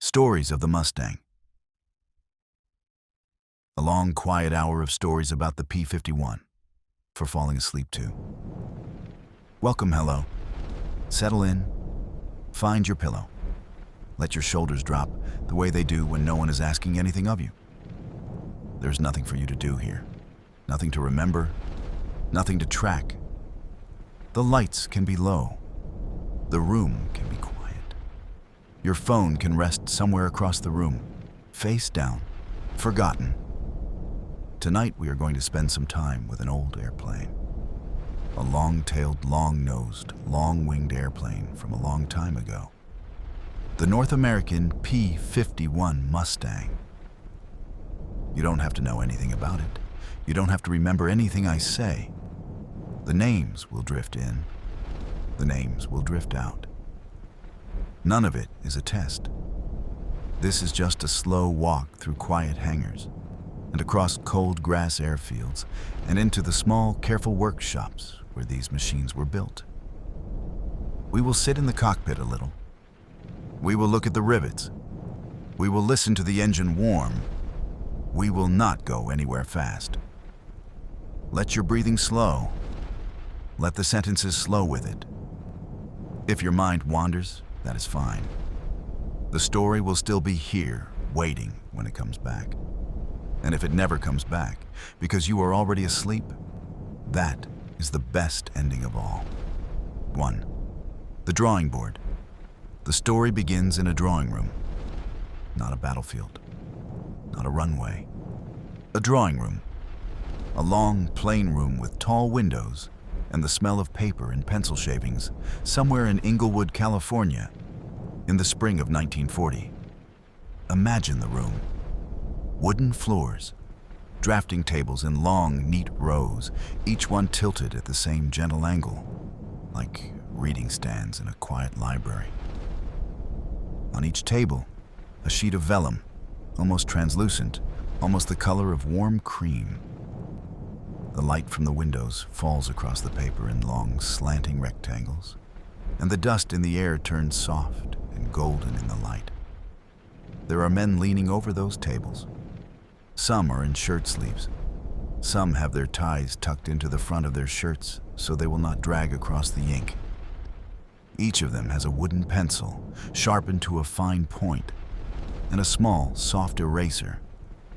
Stories of the Mustang. A long, quiet hour of stories about the P-51 for falling asleep to. Welcome, hello. Settle in. Find your pillow. Let your shoulders drop the way they do when no one is asking anything of you. There's nothing for you to do here. Nothing to remember. Nothing to track. The lights can be low. The room can be quiet. Your phone can rest somewhere across the room, face down, forgotten. Tonight we are going to spend some time with an old airplane. A long-tailed, long-nosed, long-winged airplane from a long time ago. The North American P-51 Mustang. You don't have to know anything about it. You don't have to remember anything I say. The names will drift in. The names will drift out. None of it is a test. This is just a slow walk through quiet hangars and across cold grass airfields and into the small, careful workshops where these machines were built. We will sit in the cockpit a little. We will look at the rivets. We will listen to the engine warm. We will not go anywhere fast. Let your breathing slow. Let the sentences slow with it. If your mind wanders, that is fine. The story will still be here, waiting when it comes back. And if it never comes back, because you are already asleep, that is the best ending of all. 1. The drawing board. The story begins in a drawing room, not a battlefield, not a runway. A drawing room. A long, plain room with tall windows and the smell of paper and pencil shavings somewhere in Inglewood, California, in the spring of 1940. Imagine the room. Wooden floors, drafting tables in long, neat rows, each one tilted at the same gentle angle, like reading stands in a quiet library. On each table, a sheet of vellum, almost translucent, almost the color of warm cream. The light from the windows falls across the paper in long, slanting rectangles, and the dust in the air turns soft and golden in the light. There are men leaning over those tables. Some are in shirt sleeves. Some have their ties tucked into the front of their shirts so they will not drag across the ink. Each of them has a wooden pencil sharpened to a fine point, and a small, soft eraser,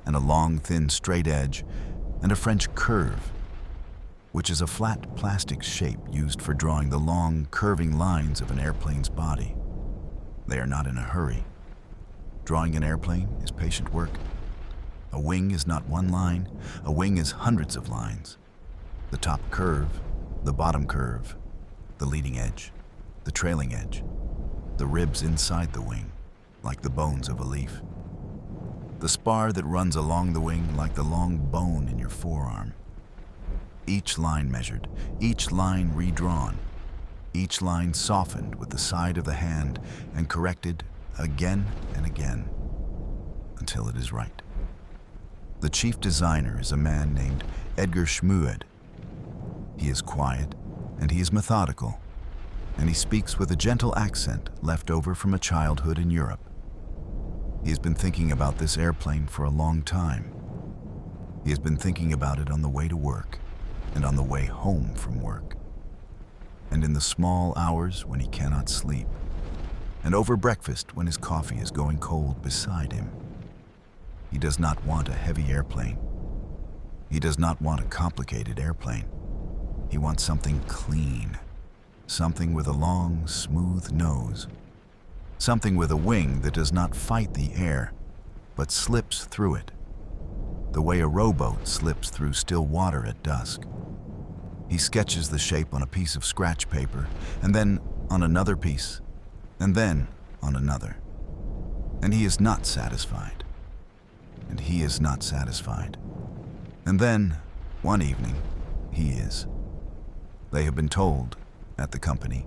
and a long, thin, straight edge, and a French curve, which is a flat plastic shape used for drawing the long, curving lines of an airplane's body. They are not in a hurry. Drawing an airplane is patient work. A wing is not one line. A wing is hundreds of lines. The top curve, the bottom curve, the leading edge, the trailing edge, the ribs inside the wing, like the bones of a leaf. The spar that runs along the wing like the long bone in your forearm. Each line measured, each line redrawn, each line softened with the side of the hand and corrected again and again until it is right. The chief designer is a man named Edgar Schmued. He is quiet and he is methodical, and he speaks with a gentle accent left over from a childhood in Europe. He has been thinking about this airplane for a long time. He has been thinking about it on the way to work and on the way home from work, and in the small hours when he cannot sleep, and over breakfast when his coffee is going cold beside him. He does not want a heavy airplane. He does not want a complicated airplane. He wants something clean, something with a long, smooth nose, something with a wing that does not fight the air, but slips through it, the way a rowboat slips through still water at dusk. He sketches the shape on a piece of scratch paper, and then on another piece, and then on another. And he is not satisfied. And he is not satisfied. And then, one evening, he is. They have been told, at the company,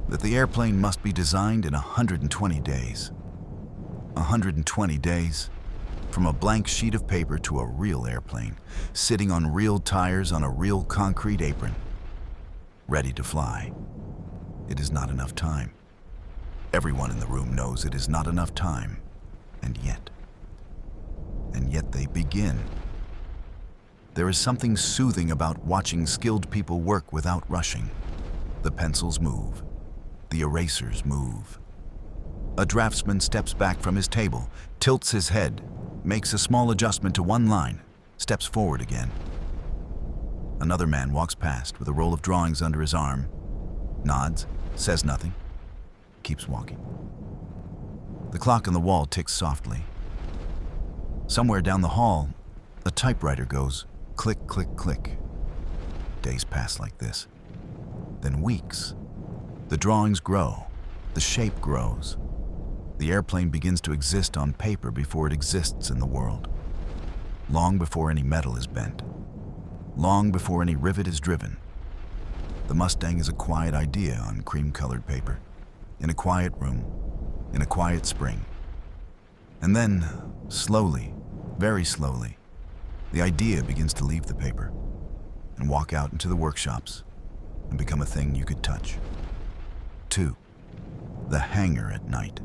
that the airplane must be designed in 120 days. 120 days, from a blank sheet of paper to a real airplane, sitting on real tires on a real concrete apron, ready to fly. It is not enough time. Everyone in the room knows it is not enough time, and yet they begin. There is something soothing about watching skilled people work without rushing. The pencils move. The erasers move. A draftsman steps back from his table, tilts his head, makes a small adjustment to one line, steps forward again. Another man walks past with a roll of drawings under his arm, nods, says nothing, keeps walking. The clock on the wall ticks softly. Somewhere down the hall, a typewriter goes click, click, click. Days pass like this. Then weeks. The drawings grow. The shape grows. The airplane begins to exist on paper before it exists in the world. Long before any metal is bent. Long before any rivet is driven. The Mustang is a quiet idea on cream-colored paper, in a quiet room, in a quiet spring. And then, slowly, very slowly, the idea begins to leave the paper and walk out into the workshops and become a thing you could touch. 2. The hangar at night.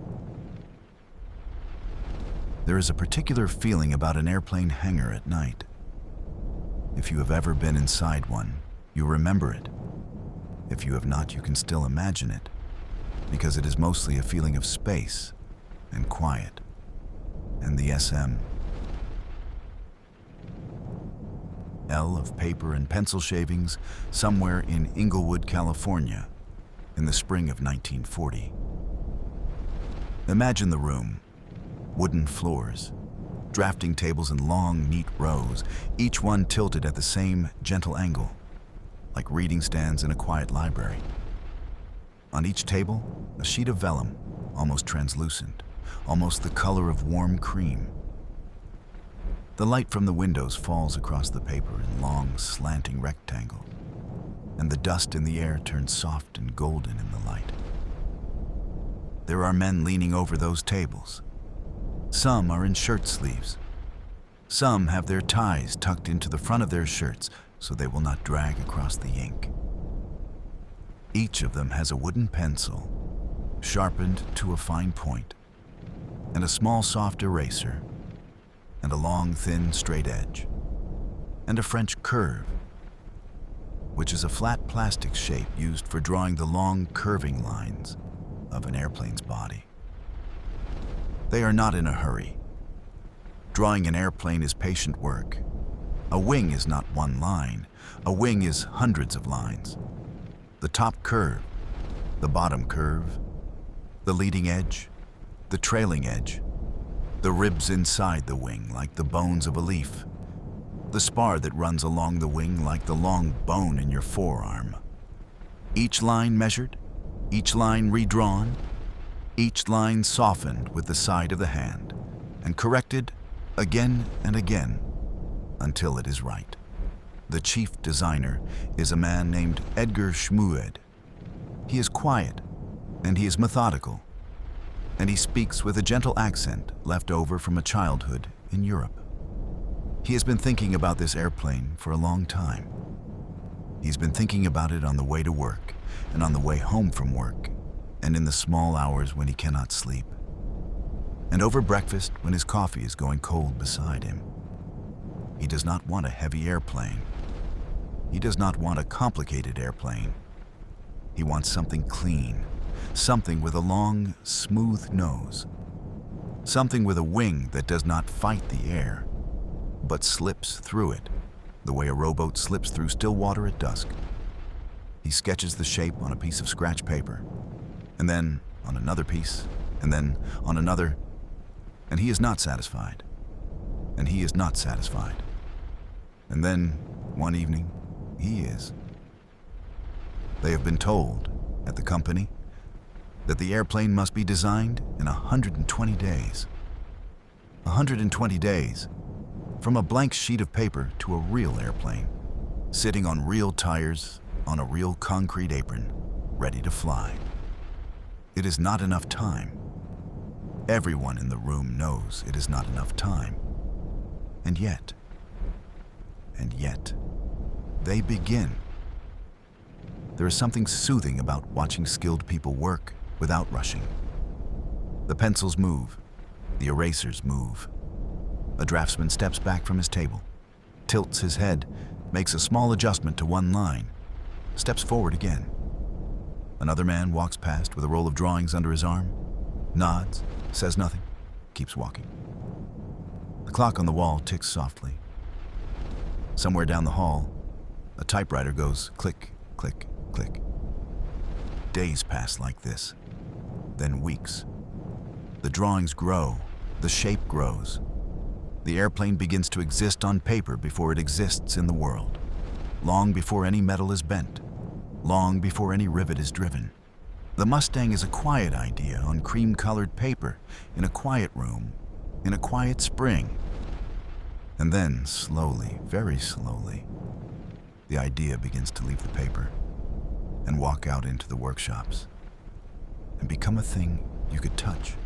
There is a particular feeling about an airplane hangar at night. If you have ever been inside one, you remember it. If you have not, you can still imagine it, because it is mostly a feeling of space and quiet and the SM. L of paper and pencil shavings somewhere in Inglewood, California, in the spring of 1940. Imagine the room. Wooden floors, drafting tables in long, neat rows, each one tilted at the same gentle angle, like reading stands in a quiet library. On each table, a sheet of vellum, almost translucent, almost the color of warm cream. The light from the windows falls across the paper in long, slanting rectangles, and the dust in the air turns soft and golden in the light. There are men leaning over those tables. Some are in shirt sleeves. Some have their ties tucked into the front of their shirts so they will not drag across the ink. Each of them has a wooden pencil, sharpened to a fine point, and a small soft eraser, and a long, thin, straight edge, and a French curve, which is a flat plastic shape used for drawing the long, curving lines of an airplane's body. They are not in a hurry. Drawing an airplane is patient work. A wing is not one line. A wing is hundreds of lines. The top curve, the bottom curve, the leading edge, the trailing edge, the ribs inside the wing like the bones of a leaf, the spar that runs along the wing like the long bone in your forearm. Each line measured, each line redrawn, each line softened with the side of the hand and corrected again and again until it is right. The chief designer is a man named Edgar Schmued. He is quiet and he is methodical, and he speaks with a gentle accent left over from a childhood in Europe. He has been thinking about this airplane for a long time. He's been thinking about it on the way to work and on the way home from work, and in the small hours when he cannot sleep, and over breakfast when his coffee is going cold beside him. He does not want a heavy airplane. He does not want a complicated airplane. He wants something clean, something with a long, smooth nose, something with a wing that does not fight the air, but slips through it, the way a rowboat slips through still water at dusk. He sketches the shape on a piece of scratch paper, and then on another piece, and then on another, and he is not satisfied, and he is not satisfied. And then, one evening, he is. They have been told, at the company, that the airplane must be designed in 120 days. 120 days, from a blank sheet of paper to a real airplane, sitting on real tires on a real concrete apron, ready to fly. It is not enough time. Everyone in the room knows it is not enough time. And yet, they begin. There is something soothing about watching skilled people work without rushing. The pencils move. The erasers move. A draftsman steps back from his table, tilts his head, makes a small adjustment to one line, steps forward again. Another man walks past with a roll of drawings under his arm, nods, says nothing, keeps walking. The clock on the wall ticks softly. Somewhere down the hall, a typewriter goes click, click, click. Days pass like this, then weeks. The drawings grow, the shape grows. The airplane begins to exist on paper before it exists in the world, long before any metal is bent, long before any rivet is driven. The Mustang is a quiet idea on cream-colored paper, in a quiet room, in a quiet spring. And then, slowly, very slowly, the idea begins to leave the paper and walk out into the workshops and become a thing you could touch.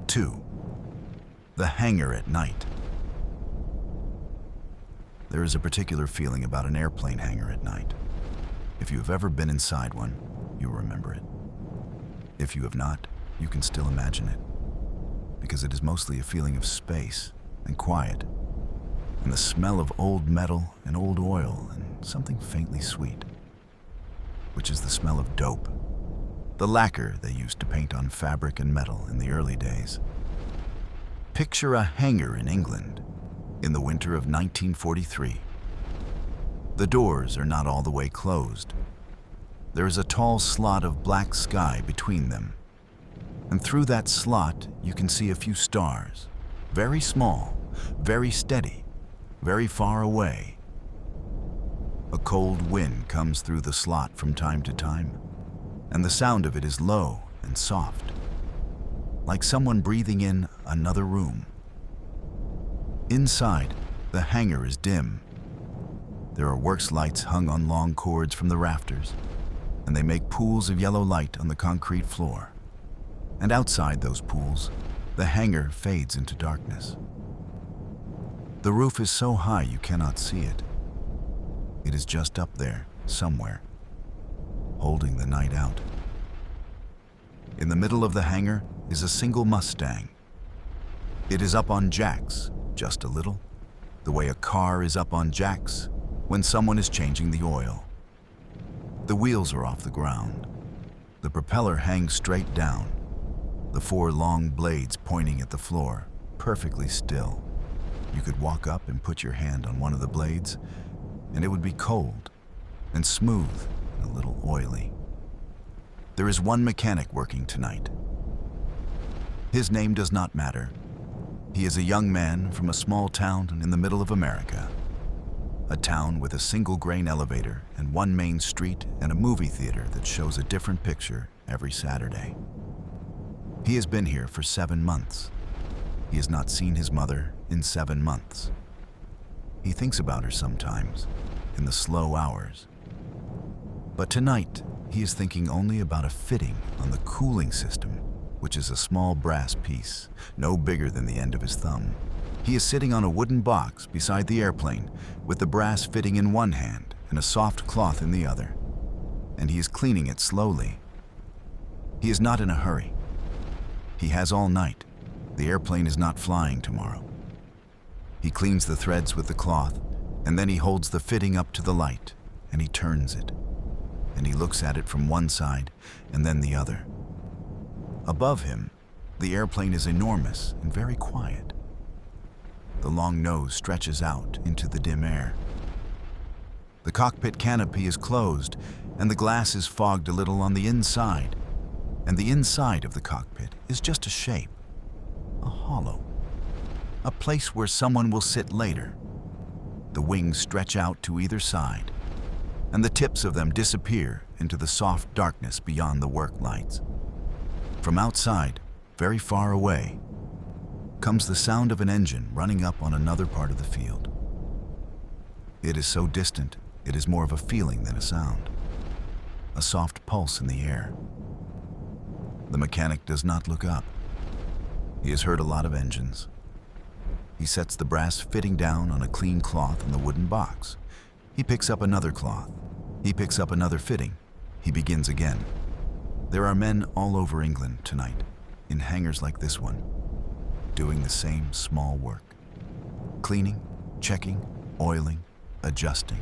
2. The hangar at night. There is a particular feeling about an airplane hangar at night. If you have ever been inside one, you will remember it. If you have not, you can still imagine it, because it is mostly a feeling of space and quiet, and the smell of old metal and old oil and something faintly sweet, which is the smell of dope, the lacquer they used to paint on fabric and metal in the early days. Picture a hangar in England in the winter of 1943. The doors are not all the way closed. There is a tall slot of black sky between them, and through that slot you can see a few stars, very small, very steady, very far away. A cold wind comes through the slot from time to time, and the sound of it is low and soft, like someone breathing in another room. Inside, the hangar is dim. There are works lights hung on long cords from the rafters, and they make pools of yellow light on the concrete floor. And outside those pools, the hangar fades into darkness. The roof is so high you cannot see it. It is just up there, somewhere, holding the night out. In the middle of the hangar is a single Mustang. It is up on jacks, just a little, the way a car is up on jacks when someone is changing the oil. The wheels are off the ground. The propeller hangs straight down, the 4 long blades pointing at the floor, perfectly still. You could walk up and put your hand on one of the blades, and it would be cold and smooth and a little oily. There is one mechanic working tonight. His name does not matter. He is a young man from a small town in the middle of America. A town with a single grain elevator and one main street and a movie theater that shows a different picture every Saturday. He has been here for 7 months. He has not seen his mother in 7 months. He thinks about her sometimes, in the slow hours. But tonight, he is thinking only about a fitting on the cooling system, which is a small brass piece, no bigger than the end of his thumb. He is sitting on a wooden box beside the airplane with the brass fitting in one hand and a soft cloth in the other, and he is cleaning it slowly. He is not in a hurry. He has all night. The airplane is not flying tomorrow. He cleans the threads with the cloth, and then he holds the fitting up to the light, and he turns it, and he looks at it from one side and then the other. Above him, the airplane is enormous and very quiet. The long nose stretches out into the dim air. The cockpit canopy is closed, and the glass is fogged a little on the inside, and the inside of the cockpit is just a shape, a hollow, a place where someone will sit later. The wings stretch out to either side, and the tips of them disappear into the soft darkness beyond the work lights. From outside, very far away, comes the sound of an engine running up on another part of the field. It is so distant, it is more of a feeling than a sound, a soft pulse in the air. The mechanic does not look up. He has heard a lot of engines. He sets the brass fitting down on a clean cloth in the wooden box. He picks up another cloth. He picks up another fitting. He begins again. There are men all over England tonight, in hangars like this one, doing the same small work. Cleaning, checking, oiling, adjusting.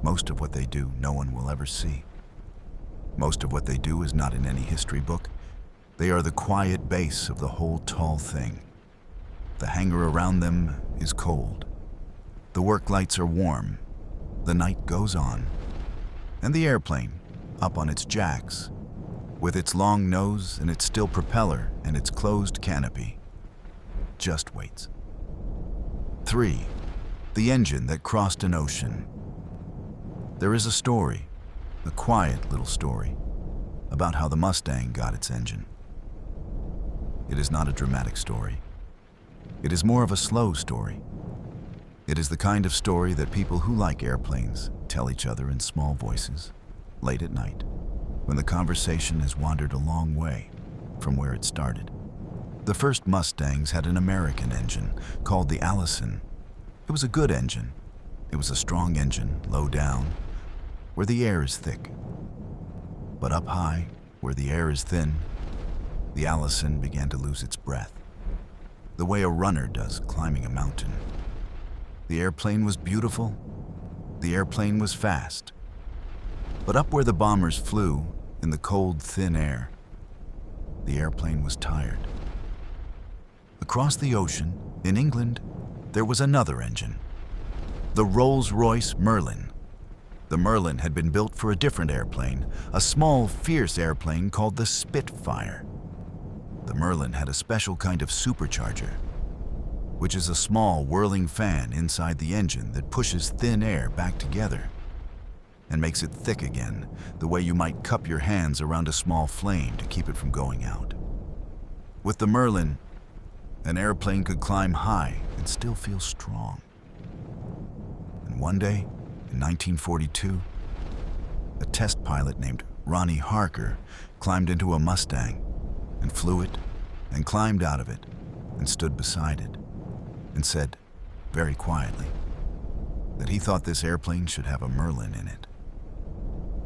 Most of what they do, no one will ever see. Most of what they do is not in any history book. They are the quiet base of the whole tall thing. The hangar around them is cold. The work lights are warm. The night goes on. And the airplane, up on its jacks, with its long nose and its still propeller and its closed canopy, just waits. 3. The engine that crossed an ocean. There is a story, a quiet little story, about how the Mustang got its engine. It is not a dramatic story. It is more of a slow story. It is the kind of story that people who like airplanes tell each other in small voices, late at night, when the conversation has wandered a long way from where it started. The first Mustangs had an American engine called the Allison. It was a good engine. It was a strong engine, low down, where the air is thick. But up high, where the air is thin, the Allison began to lose its breath, the way a runner does climbing a mountain. The airplane was beautiful. The airplane was fast. But up where the bombers flew, in the cold, thin air, the airplane was tired. Across the ocean, in England, there was another engine, the Rolls-Royce Merlin. The Merlin had been built for a different airplane, a small, fierce airplane called the Spitfire. The Merlin had a special kind of supercharger, which is a small whirling fan inside the engine that pushes thin air back together and makes it thick again, the way you might cup your hands around a small flame to keep it from going out. With the Merlin, an airplane could climb high and still feel strong. And one day, in 1942, a test pilot named Ronnie Harker climbed into a Mustang and flew it and climbed out of it and stood beside it and said, very quietly, that he thought this airplane should have a Merlin in it.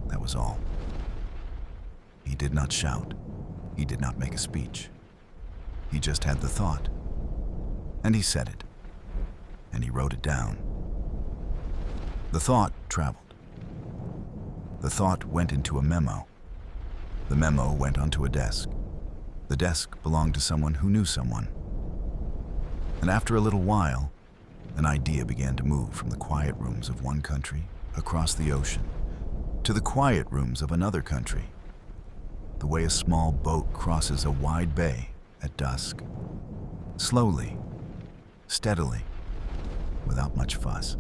That was all. He did not shout. He did not make a speech. He just had the thought. And he said it. And he wrote it down. The thought traveled. The thought went into a memo. The memo went onto a desk. The desk belonged to someone who knew someone. And after a little while, an idea began to move from the quiet rooms of one country across the ocean to the quiet rooms of another country, the way a small boat crosses a wide bay at dusk, slowly, steadily, without much fuss.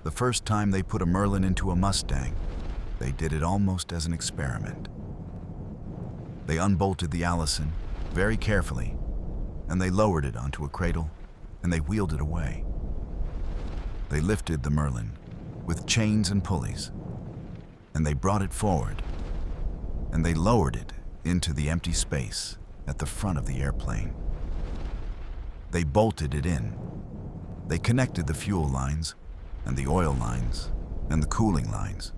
The first time they put a Merlin into a Mustang, they did it almost as an experiment. They unbolted the Allison very carefully, and they lowered it onto a cradle, and they wheeled it away. They lifted the Merlin with chains and pulleys, and they brought it forward, and they lowered it into the empty space at the front of the airplane. They bolted it in. They connected the fuel lines, and the oil lines, and the cooling lines,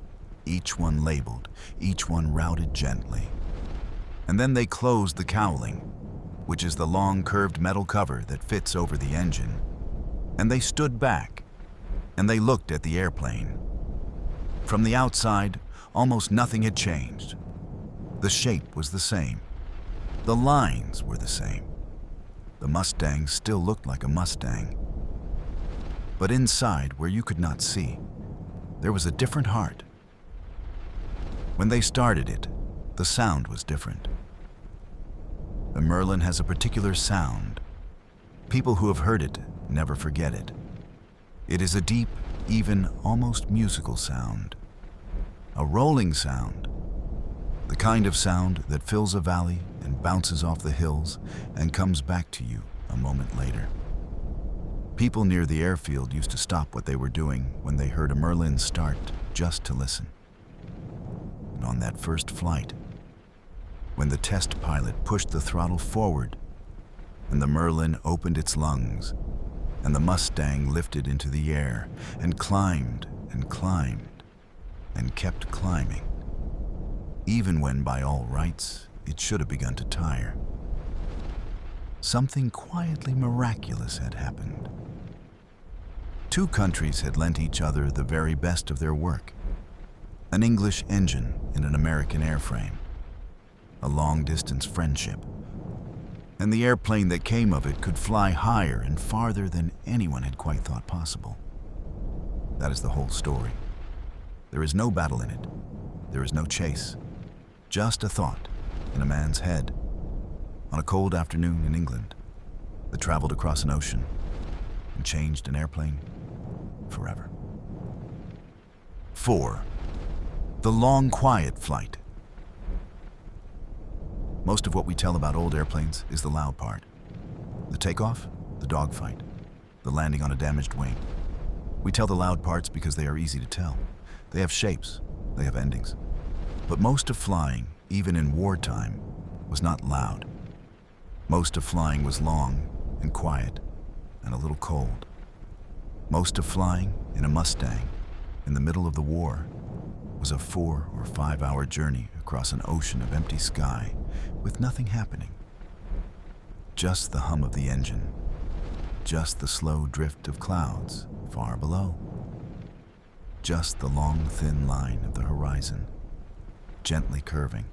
each one labeled, each one routed gently. And then they closed the cowling, which is the long curved metal cover that fits over the engine. And they stood back, and they looked at the airplane. From the outside, almost nothing had changed. The shape was the same. The lines were the same. The Mustang still looked like a Mustang. But inside, where you could not see, there was a different heart. When they started it, the sound was different. The Merlin has a particular sound. People who have heard it never forget it. It is a deep, even almost musical sound. A rolling sound. The kind of sound that fills a valley and bounces off the hills and comes back to you a moment later. People near the airfield used to stop what they were doing when they heard a Merlin start just to listen. And on that first flight, when the test pilot pushed the throttle forward and the Merlin opened its lungs and the Mustang lifted into the air and climbed and climbed and kept climbing, even when by all rights it should have begun to tire. Something quietly miraculous had happened. Two countries had lent each other the very best of their work. An English engine and an American airframe. A long-distance friendship. And the airplane that came of it could fly higher and farther than anyone had quite thought possible. That is the whole story. There is no battle in it. There is no chase. Just a thought in a man's head. On a cold afternoon in England, that traveled across an ocean and changed an airplane forever. 4. The long, quiet flight. Most of what we tell about old airplanes is the loud part. The takeoff, the dogfight, the landing on a damaged wing. We tell the loud parts because they are easy to tell. They have shapes, they have endings. But most of flying, even in wartime, was not loud. Most of flying was long and quiet and a little cold. Most of flying in a Mustang in the middle of the war was a 4 or 5 hour journey across an ocean of empty sky with nothing happening. Just the hum of the engine, just the slow drift of clouds far below, just the long thin line of the horizon, gently curving.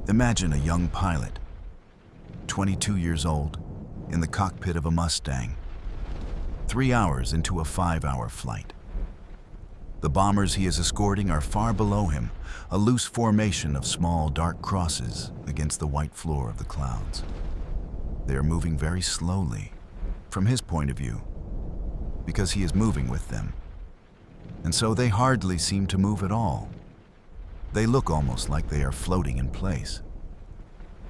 Imagine a young pilot, 22 years old, in the cockpit of a Mustang, 3 hours into a 5-hour flight. The bombers he is escorting are far below him, a loose formation of small dark crosses against the white floor of the clouds. They are moving very slowly, from his point of view, because he is moving with them. And so they hardly seem to move at all. They look almost like they are floating in place.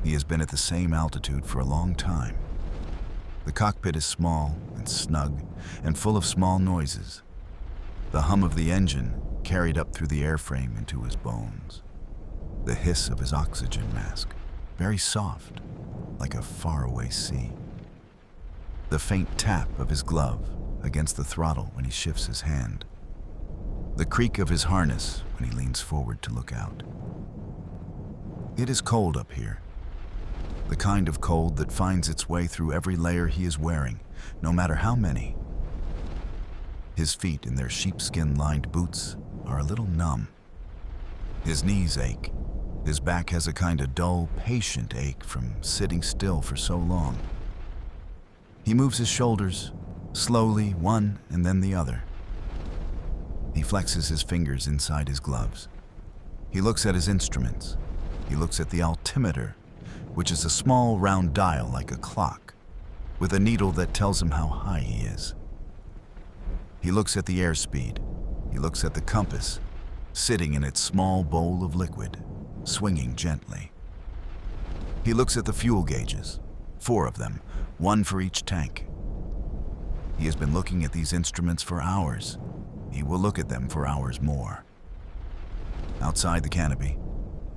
He has been at the same altitude for a long time. The cockpit is small and snug and full of small noises. The hum of the engine carried up through the airframe into his bones. The hiss of his oxygen mask, very soft, like a faraway sea. The faint tap of his glove against the throttle when he shifts his hand. The creak of his harness when he leans forward to look out. It is cold up here. The kind of cold that finds its way through every layer he is wearing, no matter how many. His feet in their sheepskin-lined boots are a little numb. His knees ache. His back has a kind of dull, patient ache from sitting still for so long. He moves his shoulders, slowly, one and then the other. He flexes his fingers inside his gloves. He looks at his instruments. He looks at the altimeter, which is a small round dial like a clock, with a needle that tells him how high he is. He looks at the airspeed. He looks at the compass, sitting in its small bowl of liquid, swinging gently. He looks at the fuel gauges, 4 of them, 1 for each tank. He has been looking at these instruments for hours. He will look at them for hours more. Outside the canopy,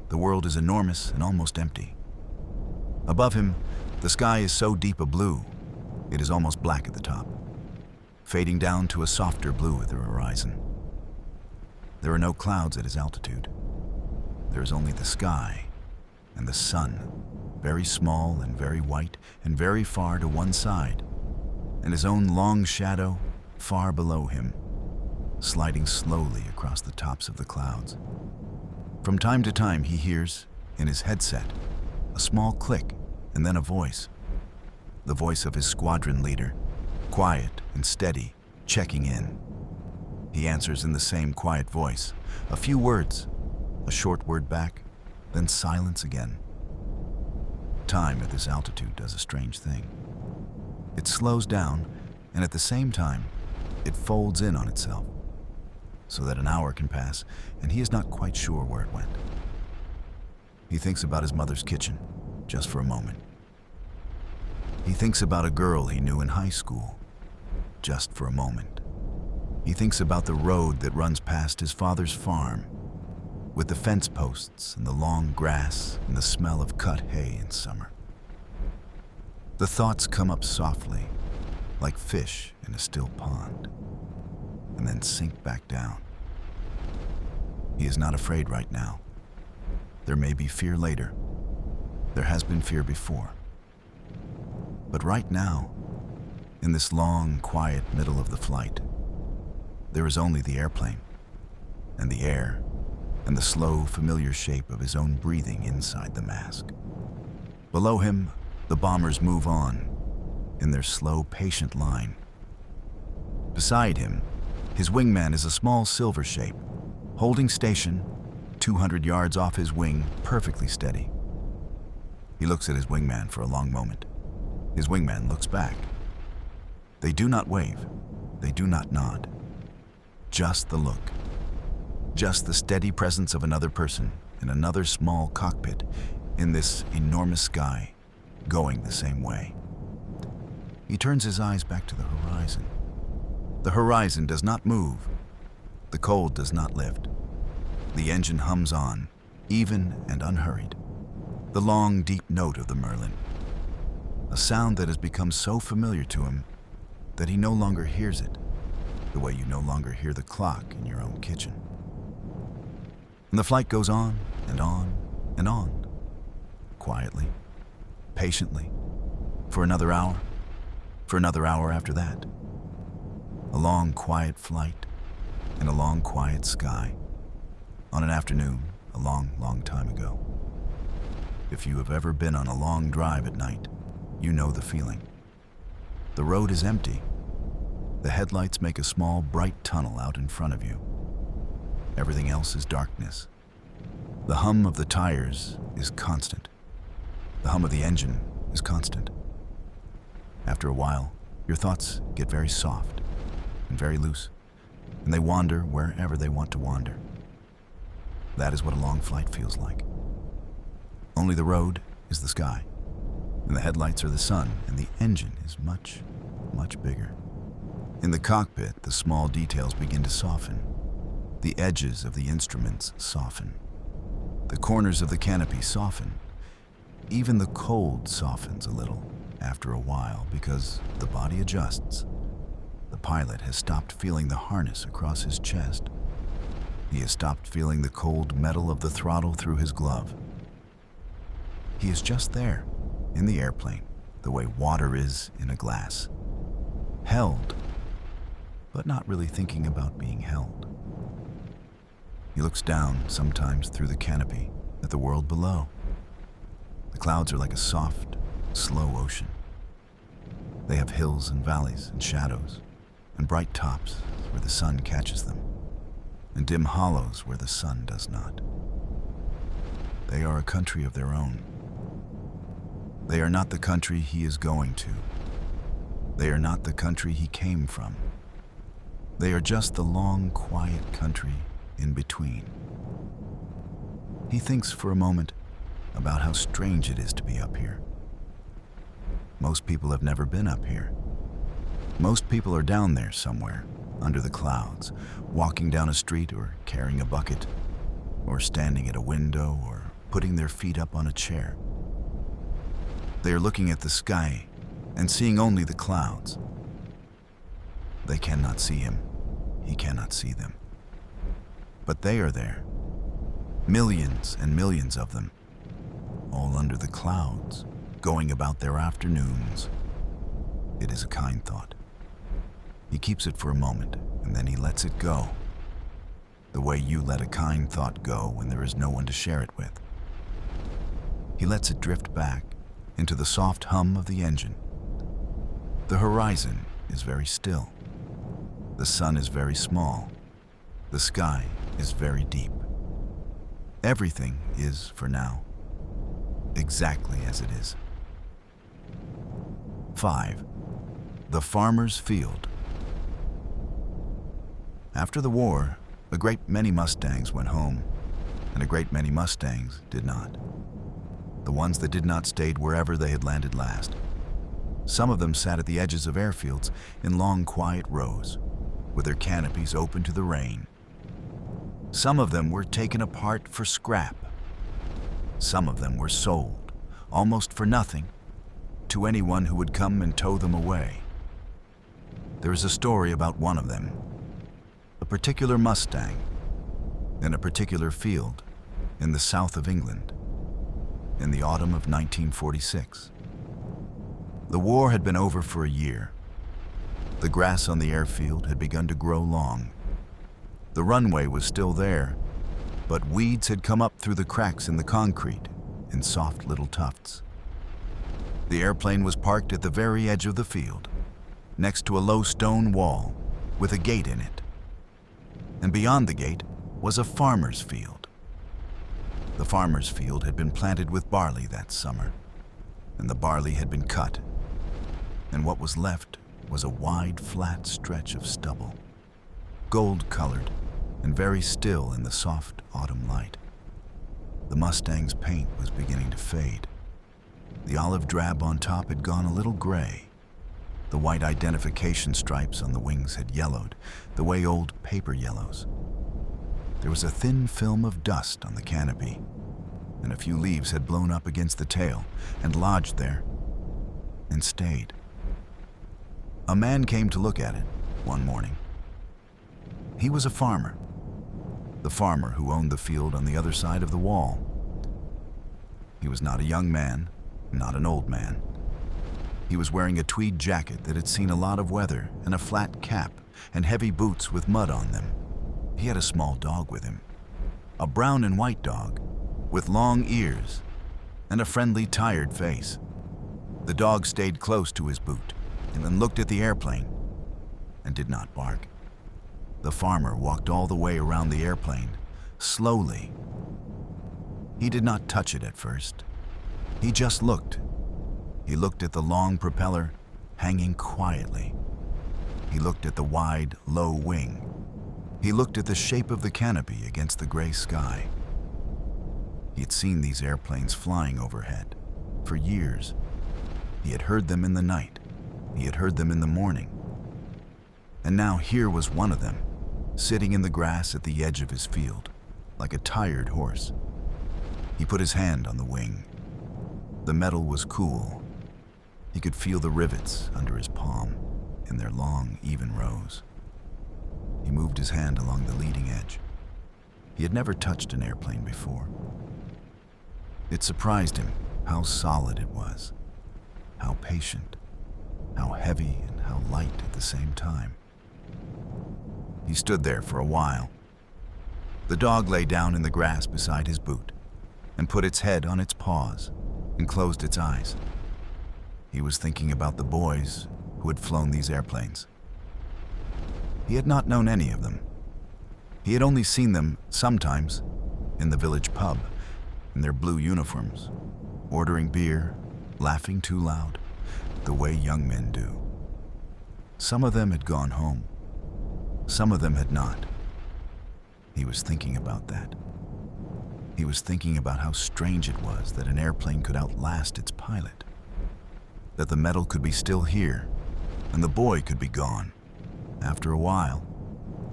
the world is enormous and almost empty. Above him, the sky is so deep a blue, it is almost black at the top, fading down to a softer blue at the horizon. There are no clouds at his altitude. There is only the sky and the sun, very small and very white and very far to one side, and his own long shadow far below him, sliding slowly across the tops of the clouds. From time to time he hears, in his headset, a small click and then a voice. The voice of his squadron leader, quiet and steady, checking in. He answers in the same quiet voice, a few words, a short word back, then silence again. Time at this altitude does a strange thing. It slows down, and at the same time, it folds in on itself, so that an hour can pass, and he is not quite sure where it went. He thinks about his mother's kitchen, just for a moment. He thinks about a girl he knew in high school, just for a moment. He thinks about the road that runs past his father's farm, with the fence posts and the long grass and the smell of cut hay in summer. The thoughts come up softly, like fish in a still pond, and then sink back down. He is not afraid right now. There may be fear later. There has been fear before. But right now, in this long, quiet middle of the flight, there is only the airplane, and the air, and the slow, familiar shape of his own breathing inside the mask. Below him, the bombers move on, in their slow, patient line. Beside him, his wingman is a small silver shape, holding station 200 yards off his wing, perfectly steady. He looks at his wingman for a long moment. His wingman looks back. They do not wave. They do not nod. Just the look. Just the steady presence of another person in another small cockpit in this enormous sky, going the same way. He turns his eyes back to the horizon. The horizon does not move. The cold does not lift. The engine hums on, even and unhurried. The long, deep note of the Merlin. A sound that has become so familiar to him that he no longer hears it, the way you no longer hear the clock in your own kitchen. And the flight goes on and on and on, quietly, patiently, for another hour after that. A long, quiet flight in a long, quiet sky on an afternoon a long, long time ago. If you have ever been on a long drive at night, you know the feeling. The road is empty. The headlights make a small, bright tunnel out in front of you. Everything else is darkness. The hum of the tires is constant. The hum of the engine is constant. After a while, your thoughts get very soft and very loose, and they wander wherever they want to wander. That is what a long flight feels like. Only the road is the sky, and the headlights are the sun, and the engine is much, much bigger. In the cockpit, the small details begin to soften. The edges of the instruments soften. The corners of the canopy soften. Even the cold softens a little after a while because the body adjusts. The pilot has stopped feeling the harness across his chest. He has stopped feeling the cold metal of the throttle through his glove. He is just there, in the airplane, the way water is in a glass. Held, but not really thinking about being held. He looks down, sometimes through the canopy, at the world below. The clouds are like a soft, slow ocean. They have hills and valleys and shadows, and bright tops where the sun catches them, and dim hollows where the sun does not. They are a country of their own. They are not the country he is going to. They are not the country he came from. They are just the long, quiet country in between. He thinks for a moment about how strange it is to be up here. Most people have never been up here. Most people are down there somewhere, under the clouds, walking down a street or carrying a bucket, or standing at a window or putting their feet up on a chair. They are looking at the sky and seeing only the clouds. They cannot see him. He cannot see them. But they are there, millions and millions of them, all under the clouds, going about their afternoons. It is a kind thought. He keeps it for a moment, and then he lets it go, the way you let a kind thought go when there is no one to share it with. He lets it drift back into the soft hum of the engine. The horizon is very still. The sun is very small. The sky is very deep. Everything is, for now, exactly as it is. 5. The Farmer's Field. After the war, a great many Mustangs went home, and a great many Mustangs did not. The ones that did not stayed wherever they had landed last. Some of them sat at the edges of airfields in long, quiet rows, with their canopies open to the rain. Some of them were taken apart for scrap. Some of them were sold, almost for nothing, to anyone who would come and tow them away. There is a story about one of them, a particular Mustang, in a particular field, in the south of England, in the autumn of 1946. The war had been over for a year. The grass on the airfield had begun to grow long. The runway was still there, but weeds had come up through the cracks in the concrete in soft little tufts. The airplane was parked at the very edge of the field, next to a low stone wall with a gate in it. And beyond the gate was a farmer's field. The farmer's field had been planted with barley that summer, and the barley had been cut, and what was left was a wide, flat stretch of stubble, gold-colored and very still in the soft autumn light. The Mustang's paint was beginning to fade. The olive drab on top had gone a little gray. The white identification stripes on the wings had yellowed, the way old paper yellows. There was a thin film of dust on the canopy, and a few leaves had blown up against the tail and lodged there and stayed. A man came to look at it one morning. He was a farmer, the farmer who owned the field on the other side of the wall. He was not a young man, not an old man. He was wearing a tweed jacket that had seen a lot of weather and a flat cap and heavy boots with mud on them. He had a small dog with him, a brown and white dog with long ears and a friendly, tired face. The dog stayed close to his boot and then looked at the airplane and did not bark. The farmer walked all the way around the airplane, slowly. He did not touch it at first. He just looked. He looked at the long propeller hanging quietly. He looked at the wide, low wing. He looked at the shape of the canopy against the gray sky. He had seen these airplanes flying overhead for years. He had heard them in the night. He had heard them in the morning. And now here was one of them, sitting in the grass at the edge of his field, like a tired horse. He put his hand on the wing. The metal was cool. He could feel the rivets under his palm in their long, even rows. He moved his hand along the leading edge. He had never touched an airplane before. It surprised him how solid it was, how patient, how heavy and how light at the same time. He stood there for a while. The dog lay down in the grass beside his boot and put its head on its paws and closed its eyes. He was thinking about the boys who had flown these airplanes. He had not known any of them. He had only seen them sometimes in the village pub in their blue uniforms, ordering beer, laughing too loud, the way young men do. Some of them had gone home. Some of them had not. He was thinking about that. He was thinking about how strange it was that an airplane could outlast its pilot, that the metal could be still here and the boy could be gone. After a while,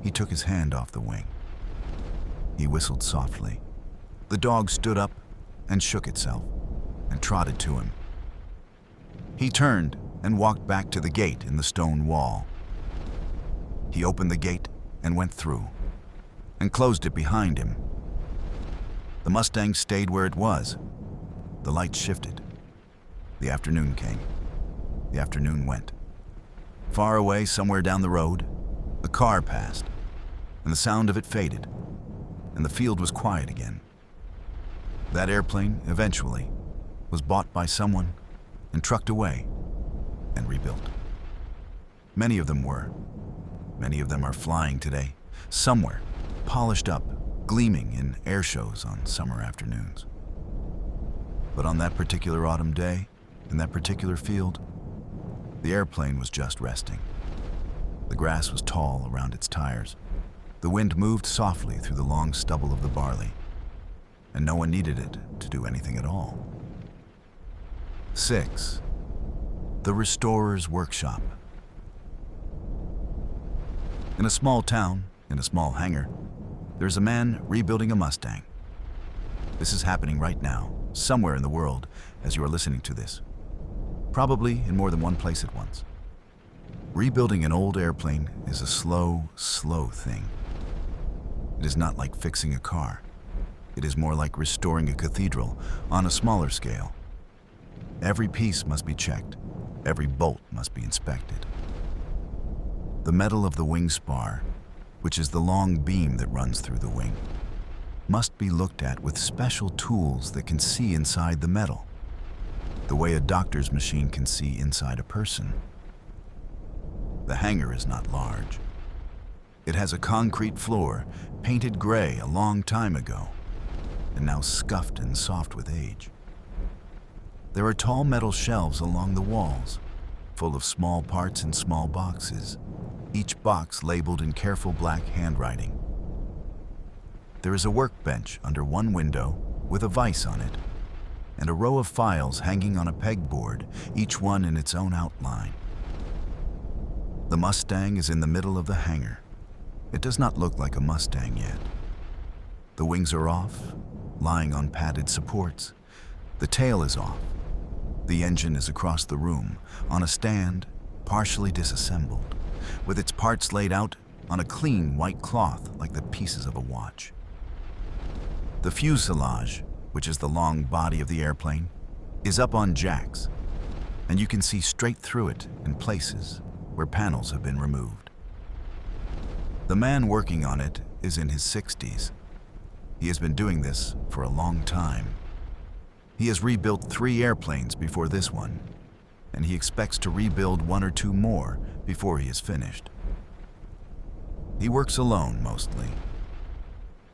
he took his hand off the wing. He whistled softly. The dog stood up and shook itself and trotted to him. He turned and walked back to the gate in the stone wall. He opened the gate and went through and closed it behind him. The Mustang stayed where it was. The lights shifted. The afternoon came. The afternoon went. Far away, somewhere down the road, a car passed, and the sound of it faded, and the field was quiet again. That airplane, eventually, was bought by someone and trucked away and rebuilt. Many of them were. Many of them are flying today, somewhere, polished up, gleaming in air shows on summer afternoons. But on that particular autumn day, in that particular field, the airplane was just resting. The grass was tall around its tires. The wind moved softly through the long stubble of the barley, and no one needed it to do anything at all. 6. The Restorer's Workshop. In a small town, in a small hangar, there's a man rebuilding a Mustang. This is happening right now, somewhere in the world, as you are listening to this. Probably in more than one place at once. Rebuilding an old airplane is a slow, slow thing. It is not like fixing a car. It is more like restoring a cathedral on a smaller scale. Every piece must be checked. Every bolt must be inspected. The metal of the wing spar, which is the long beam that runs through the wing, must be looked at with special tools that can see inside the metal, the way a doctor's machine can see inside a person. The hangar is not large. It has a concrete floor, painted gray a long time ago, and now scuffed and soft with age. There are tall metal shelves along the walls, full of small parts in small boxes, each box labeled in careful black handwriting. There is a workbench under one window with a vise on it, and a row of files hanging on a pegboard, each one in its own outline. The Mustang is in the middle of the hangar. It does not look like a Mustang yet. The wings are off, lying on padded supports. The tail is off. The engine is across the room, on a stand, partially disassembled, with its parts laid out on a clean white cloth like the pieces of a watch. The fuselage, which is the long body of the airplane, is up on jacks, and you can see straight through it in places where panels have been removed. The man working on it is in his 60s. He has been doing this for a long time. He has rebuilt 3 airplanes before this one, and he expects to rebuild 1 or 2 more before he is finished. He works alone mostly.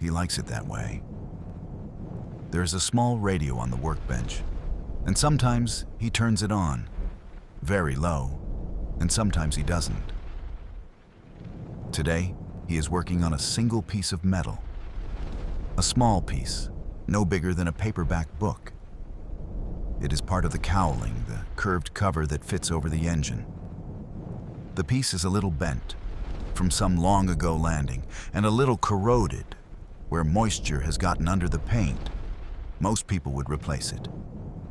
He likes it that way. There is a small radio on the workbench, and sometimes he turns it on, very low, and sometimes he doesn't. Today, he is working on a single piece of metal. A small piece, no bigger than a paperback book. It is part of the cowling, the curved cover that fits over the engine. The piece is a little bent from some long ago landing and a little corroded where moisture has gotten under the paint. Most people would replace it.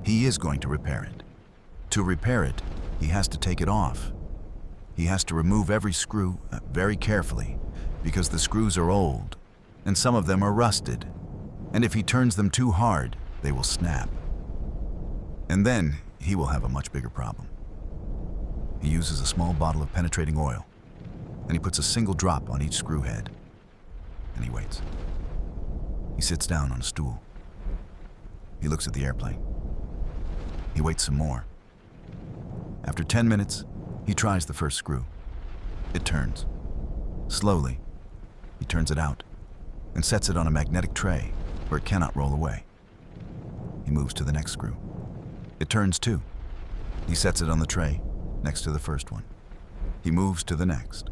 He is going to repair it. To repair it, he has to take it off. He has to remove every screw very carefully because the screws are old and some of them are rusted, and if he turns them too hard, they will snap. And then he will have a much bigger problem. He uses a small bottle of penetrating oil, and he puts a single drop on each screw head, and he waits. He sits down on a stool. He looks at the airplane. He waits some more. After 10 minutes, he tries the first screw. It turns. Slowly, he turns it out and sets it on a magnetic tray where it cannot roll away. He moves to the next screw. It turns too. He sets it on the tray next to the first one. He moves to the next.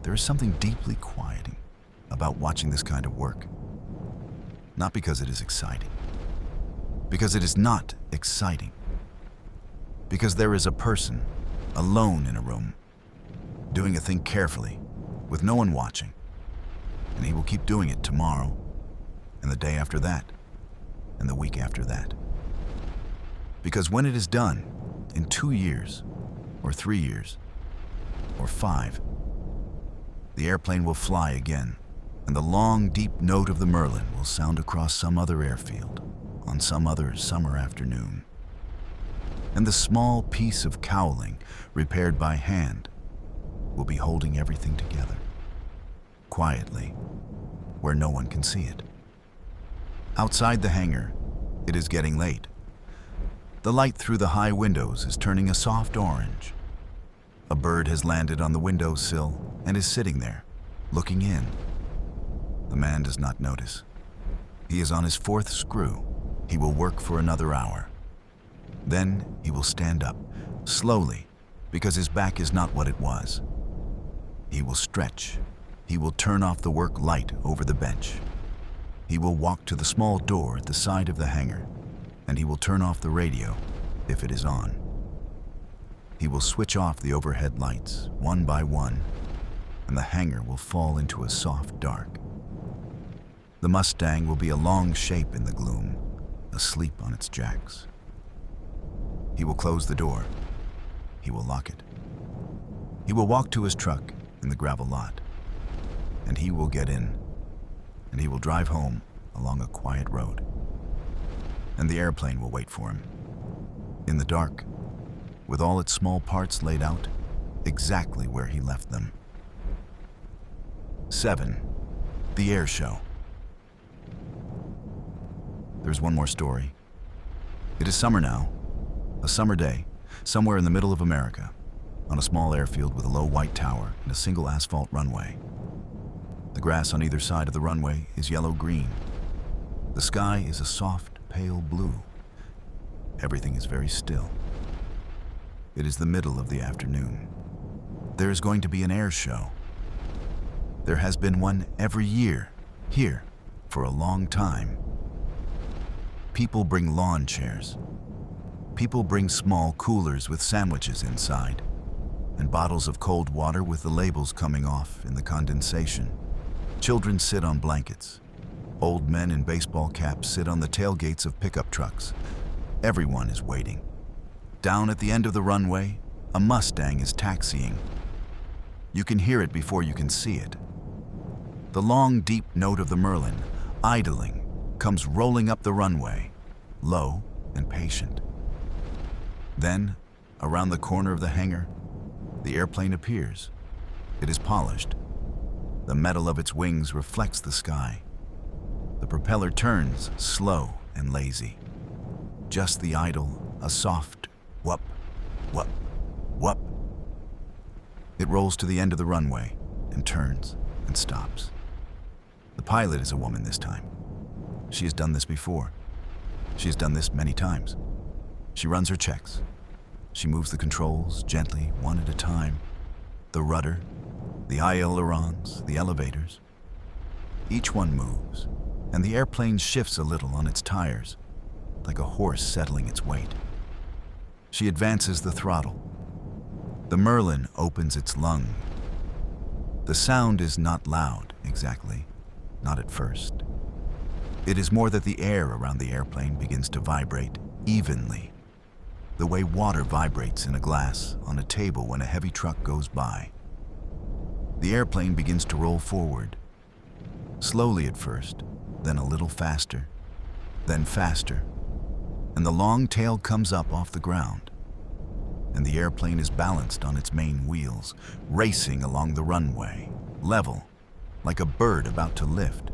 There is something deeply quieting about watching this kind of work. Not because it is exciting. Because it is not exciting. Because there is a person, alone in a room, doing a thing carefully, with no one watching. And he will keep doing it tomorrow, and the day after that, and the week after that. Because when it is done, in 2 years, or 3 years, or 5, the airplane will fly again, and the long, deep note of the Merlin will sound across some other airfield on some other summer afternoon. And the small piece of cowling, repaired by hand, will be holding everything together, quietly, where no one can see it. Outside the hangar, it is getting late. The light through the high windows is turning a soft orange. A bird has landed on the windowsill and is sitting there, looking in. The man does not notice. He is on his 4th screw. He will work for another hour. Then he will stand up, slowly, because his back is not what it was. He will stretch. He will turn off the work light over the bench. He will walk to the small door at the side of the hangar, and he will turn off the radio, if it is on. He will switch off the overhead lights, one by one, and the hangar will fall into a soft dark. The Mustang will be a long shape in the gloom, asleep on its jacks. He will close the door. He will lock it. He will walk to his truck in the gravel lot, and he will get in, and he will drive home along a quiet road. And the airplane will wait for him. In the dark, with all its small parts laid out exactly where he left them. 7. The Air Show. There's one more story. It is summer now, a summer day, somewhere in the middle of America, on a small airfield with a low white tower and a single asphalt runway. The grass on either side of the runway is yellow-green. The sky is a soft, pale blue. Everything is very still. It is the middle of the afternoon. There is going to be an air show. There has been one every year, here, for a long time. People bring lawn chairs. People bring small coolers with sandwiches inside, and bottles of cold water with the labels coming off in the condensation. Children sit on blankets. Old men in baseball caps sit on the tailgates of pickup trucks. Everyone is waiting. Down at the end of the runway, a Mustang is taxiing. You can hear it before you can see it. The long, deep note of the Merlin, idling, comes rolling up the runway, low and patient. Then, around the corner of the hangar, the airplane appears. It is polished. The metal of its wings reflects the sky. The propeller turns, slow and lazy. Just the idle, a soft whoop, whoop, whoop. It rolls to the end of the runway and turns and stops. The pilot is a woman this time. She has done this before. She has done this many times. She runs her checks. She moves the controls gently, one at a time. The rudder, the ailerons, the elevators. Each one moves, and the airplane shifts a little on its tires, like a horse settling its weight. She advances the throttle. The Merlin opens its lung. The sound is not loud, exactly, not at first. It is more that the air around the airplane begins to vibrate evenly, the way water vibrates in a glass on a table when a heavy truck goes by. The airplane begins to roll forward, slowly at first, then a little faster, then faster, and the long tail comes up off the ground, and the airplane is balanced on its main wheels, racing along the runway, level, like a bird about to lift.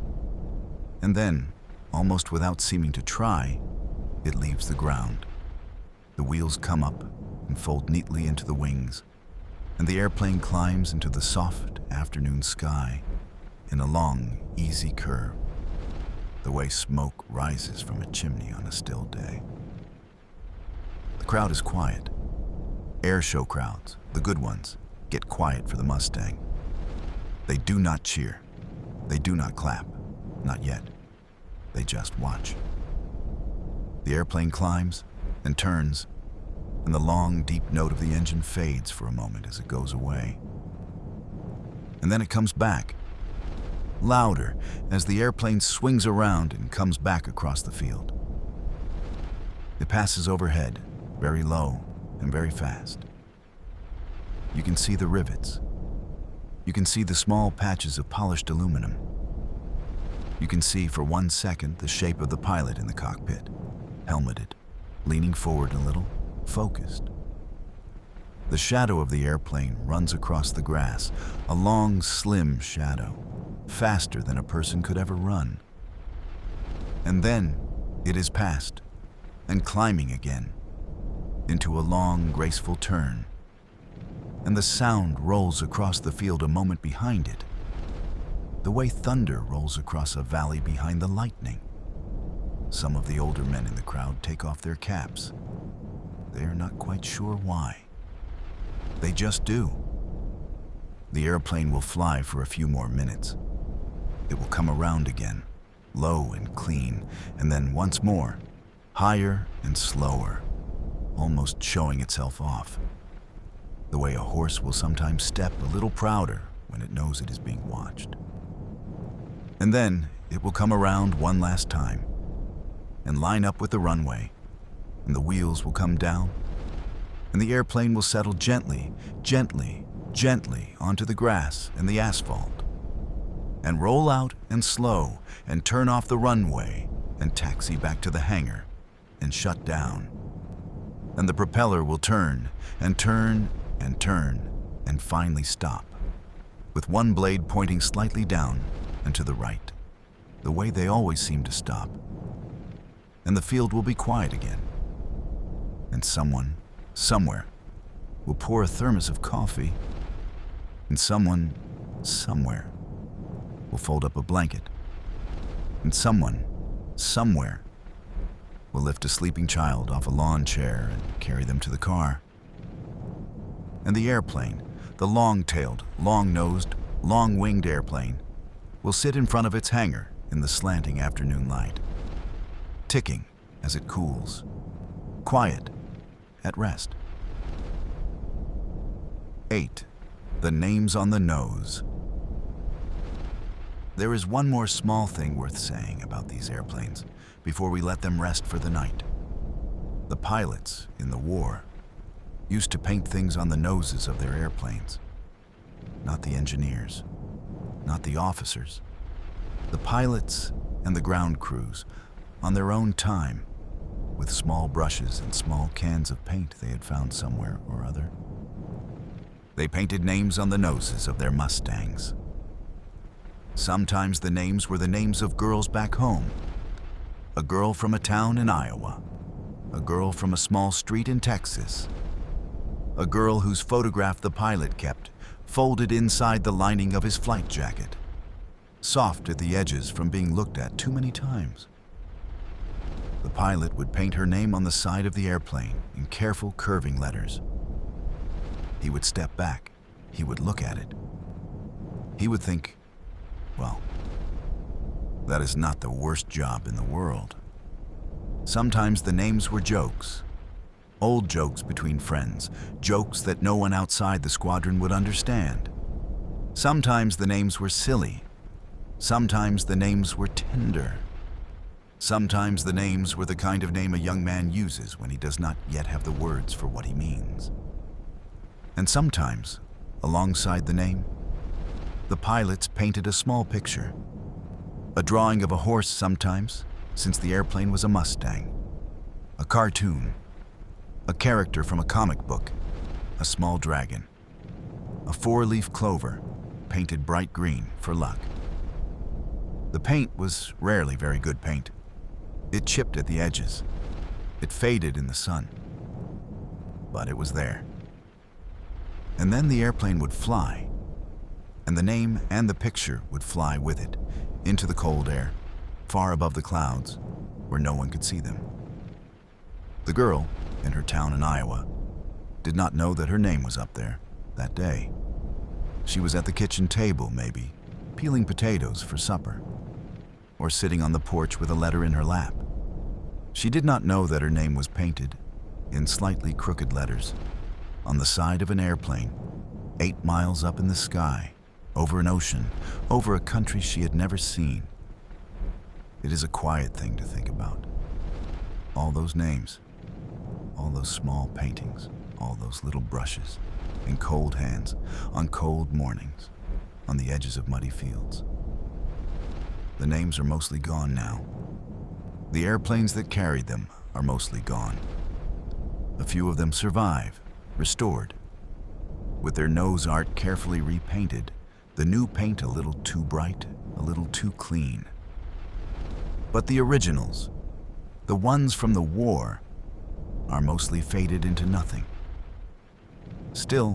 And then, almost without seeming to try, it leaves the ground. The wheels come up and fold neatly into the wings, and the airplane climbs into the soft afternoon sky in a long, easy curve, the way smoke rises from a chimney on a still day. The crowd is quiet. Air show crowds, the good ones, get quiet for the Mustang. They do not cheer. They do not clap. Not yet. They just watch. The airplane climbs and turns, and the long, deep note of the engine fades for a moment as it goes away. And then it comes back, louder, as the airplane swings around and comes back across the field. It passes overhead, very low and very fast. You can see the rivets. You can see the small patches of polished aluminum. You can see for 1 second the shape of the pilot in the cockpit, helmeted, leaning forward a little, focused. The shadow of the airplane runs across the grass, a long, slim shadow, faster than a person could ever run. And then it is past and climbing again into a long, graceful turn. And the sound rolls across the field a moment behind it, the way thunder rolls across a valley behind the lightning. Some of the older men in the crowd take off their caps. They are not quite sure why. They just do. The airplane will fly for a few more minutes. It will come around again, low and clean, and then once more, higher and slower, almost showing itself off, the way a horse will sometimes step a little prouder when it knows it is being watched. And then it will come around one last time and line up with the runway, and the wheels will come down, and the airplane will settle gently, gently, gently onto the grass and the asphalt. and roll out and slow and turn off the runway and taxi back to the hangar and shut down. And the propeller will turn and turn and turn and finally stop, with one blade pointing slightly down and to the right, the way they always seem to stop. And the field will be quiet again. And someone, somewhere, will pour a thermos of coffee, and someone, somewhere, will fold up a blanket, and someone, somewhere, will lift a sleeping child off a lawn chair and carry them to the car. And the airplane, the long-tailed, long-nosed, long-winged airplane, will sit in front of its hangar in the slanting afternoon light, ticking as it cools, quiet, at rest. 8. The names on the nose. There is one more small thing worth saying about these airplanes before we let them rest for the night. The pilots in the war used to paint things on the noses of their airplanes. Not the engineers, not the officers. The pilots and the ground crews, on their own time, with small brushes and small cans of paint they had found somewhere or other. They painted names on the noses of their Mustangs. Sometimes the names were the names of girls back home. A girl from a town in Iowa. A girl from a small street in Texas. A girl whose photograph the pilot kept, folded inside the lining of his flight jacket, soft at the edges from being looked at too many times. The pilot would paint her name on the side of the airplane in careful curving letters. He would step back. He would look at it. He would think, well, that is not the worst job in the world. Sometimes the names were jokes, old jokes between friends, jokes that no one outside the squadron would understand. Sometimes the names were silly. Sometimes the names were tender. Sometimes the names were the kind of name a young man uses when he does not yet have the words for what he means. And sometimes, alongside the name, the pilots painted a small picture. A drawing of a horse sometimes, since the airplane was a Mustang. A cartoon. A character from a comic book. A small dragon. A four-leaf clover, painted bright green for luck. The paint was rarely very good paint. It chipped at the edges. It faded in the sun. But it was there. And then the airplane would fly, and the name and the picture would fly with it, into the cold air, far above the clouds, where no one could see them. The girl, in her town in Iowa, did not know that her name was up there that day. She was at the kitchen table, maybe, peeling potatoes for supper, or sitting on the porch with a letter in her lap. She did not know that her name was painted, in slightly crooked letters, on the side of an airplane, 8 miles up in the sky, over an ocean, over a country she had never seen. It is a quiet thing to think about. All those names, all those small paintings, all those little brushes, in cold hands, on cold mornings, on the edges of muddy fields. The names are mostly gone now. The airplanes that carried them are mostly gone. A few of them survive, restored, with their nose art carefully repainted, the new paint a little too bright, a little too clean. But the originals, the ones from the war, are mostly faded into nothing. Still,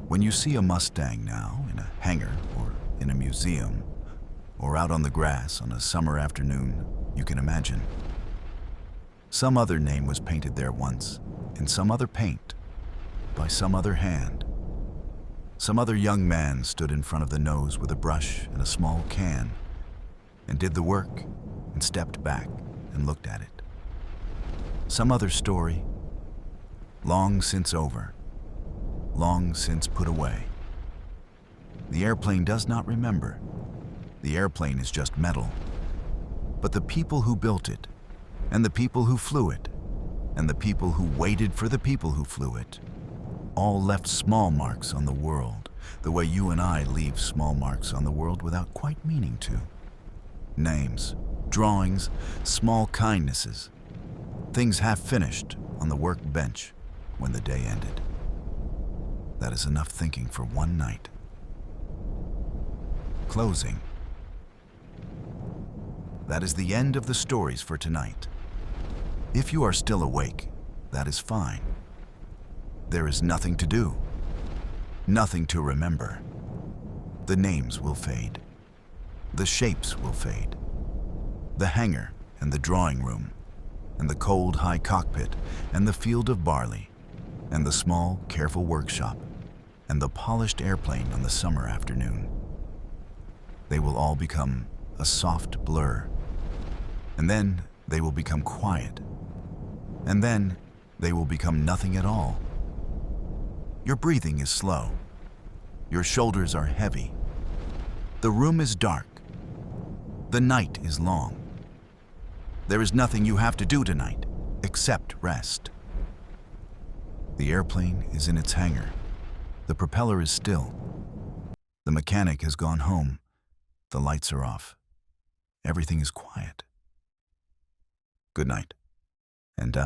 when you see a Mustang now in a hangar or in a museum, or out on the grass on a summer afternoon, you can imagine. Some other name was painted there once, in some other paint, by some other hand. Some other young man stood in front of the nose with a brush and a small can, and did the work, and stepped back and looked at it. Some other story, long since over, long since put away. The airplane does not remember. The airplane is just metal. But the people who built it, and the people who flew it, and the people who waited for the people who flew it, all left small marks on the world the way you and I leave small marks on the world without quite meaning to. Names, drawings, small kindnesses, things half finished on the workbench when the day ended. That is enough thinking for one night. Closing. That is the end of the stories for tonight. If you are still awake, that is fine. There is nothing to do, nothing to remember. The names will fade. The shapes will fade. The hangar and the drawing room, and the cold high cockpit, and the field of barley, and the small careful workshop, and the polished airplane on the summer afternoon. They will all become a soft blur. And then they will become quiet. And then they will become nothing at all. Your breathing is slow. Your shoulders are heavy. The room is dark. The night is long. There is nothing you have to do tonight except rest. The airplane is in its hangar. The propeller is still. The mechanic has gone home. The lights are off. Everything is quiet. Good night. And